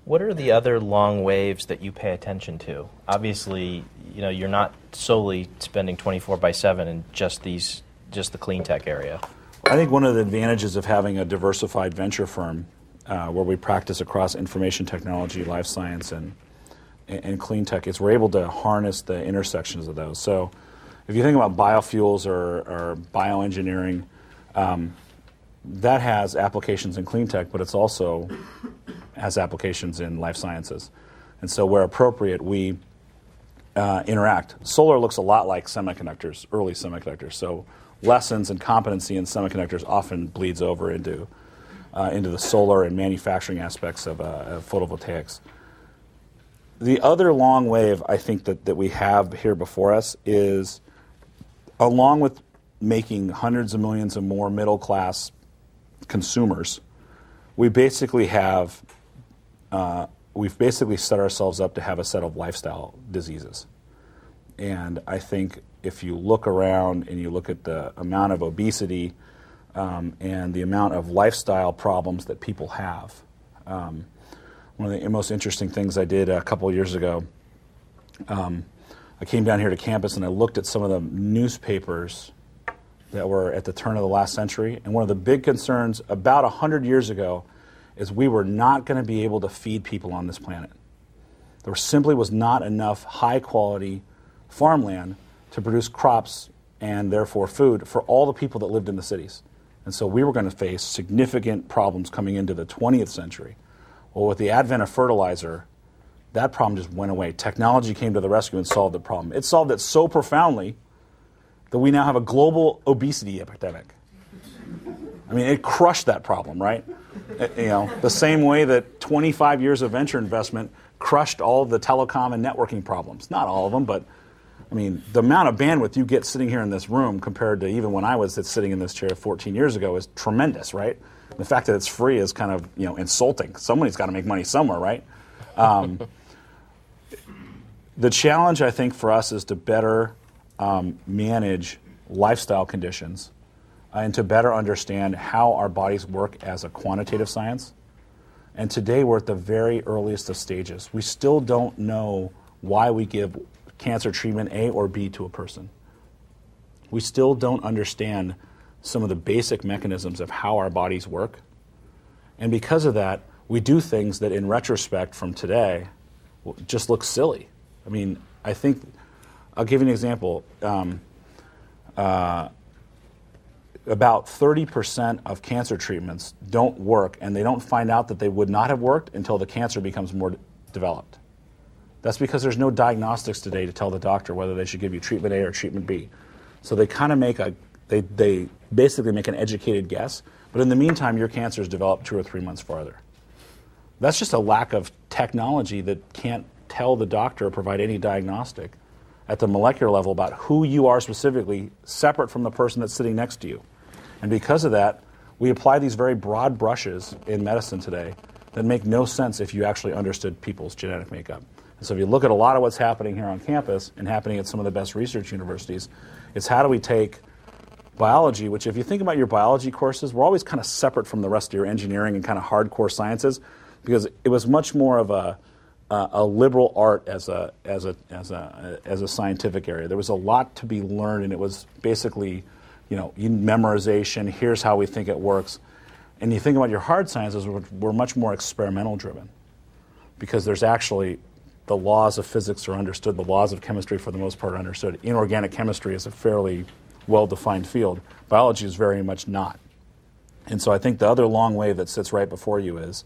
What are the other long waves that you pay attention to? Obviously, you're not solely spending 24/7 in just the clean tech area. I think one of the advantages of having a diversified venture firm where we practice across information technology, life science, and clean tech is we're able to harness the intersections of those. So if you think about biofuels or bioengineering, that has applications in clean tech, but it's also has applications in life sciences. And so where appropriate, we interact. Solar looks a lot like semiconductors, early semiconductors. So lessons and competency in semiconductors often bleeds over into the solar and manufacturing aspects of photovoltaics. The other long wave I think that we have here before us is, along with making hundreds of millions of more middle class consumers, we basically have we've basically set ourselves up to have a set of lifestyle diseases. And I think if you look around and you look at the amount of obesity and the amount of lifestyle problems that people have, one of the most interesting things I did a couple of years ago, I came down here to campus and I looked at some of the newspapers that were at the turn of the last century. And one of the big concerns about 100 years ago is we were not going to be able to feed people on this planet. There simply was not enough high-quality farmland to produce crops and therefore food for all the people that lived in the cities. And so we were going to face significant problems coming into the 20th century. Well, with the advent of fertilizer, that problem just went away. Technology came to the rescue and solved the problem. It solved it so profoundly that we now have a global obesity epidemic. I mean, it crushed that problem, right? The same way that 25 years of venture investment crushed all the telecom and networking problems. Not all of them, but I mean, the amount of bandwidth you get sitting here in this room compared to even when I was sitting in this chair 14 years ago is tremendous, right? The fact that it's free is kind of insulting. Somebody's got to make money somewhere, right? The challenge, I think, for us is to better manage lifestyle conditions and to better understand how our bodies work as a quantitative science. And today we're at the very earliest of stages. We still don't know why we give cancer treatment A or B to a person. We still don't understand some of the basic mechanisms of how our bodies work. And because of that, we do things that in retrospect from today just look silly. I mean, I think, I'll give you an example. About 30% of cancer treatments don't work, and they don't find out that they would not have worked until the cancer becomes more developed. That's because there's no diagnostics today to tell the doctor whether they should give you treatment A or treatment B. So they kind of they basically make an educated guess, but in the meantime, your cancer is developed 2 or 3 months farther. That's just a lack of technology that can't tell the doctor or provide any diagnostic at the molecular level about who you are specifically, separate from the person that's sitting next to you. And because of that, we apply these very broad brushes in medicine today that make no sense if you actually understood people's genetic makeup. And so if you look at a lot of what's happening here on campus and happening at some of the best research universities, it's how do we take biology, which if you think about your biology courses, we're always kind of separate from the rest of your engineering and kind of hardcore sciences, because it was much more of a liberal art as a scientific area. There was a lot to be learned, and it was basically, memorization. Here's how we think it works. And you think about your hard sciences, we're much more experimental driven, because there's actually the laws of physics are understood. The laws of chemistry, for the most part, are understood. Inorganic chemistry is a fairly well-defined field. Biology is very much not. And so I think the other long wave that sits right before you is,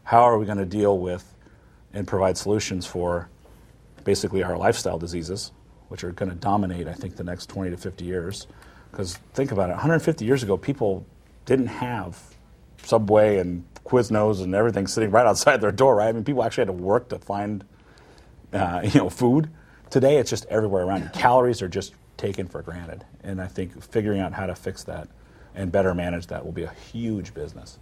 how are we going to deal with and provide solutions for basically our lifestyle diseases, which are going to dominate, I think, the next 20 to 50 years. Because think about it, 150 years ago, people didn't have Subway and Quiznos and everything sitting right outside their door, right? I mean, people actually had to work to find, food. Today, it's just everywhere around you. Calories are just taken for granted. And I think figuring out how to fix that and better manage that will be a huge business.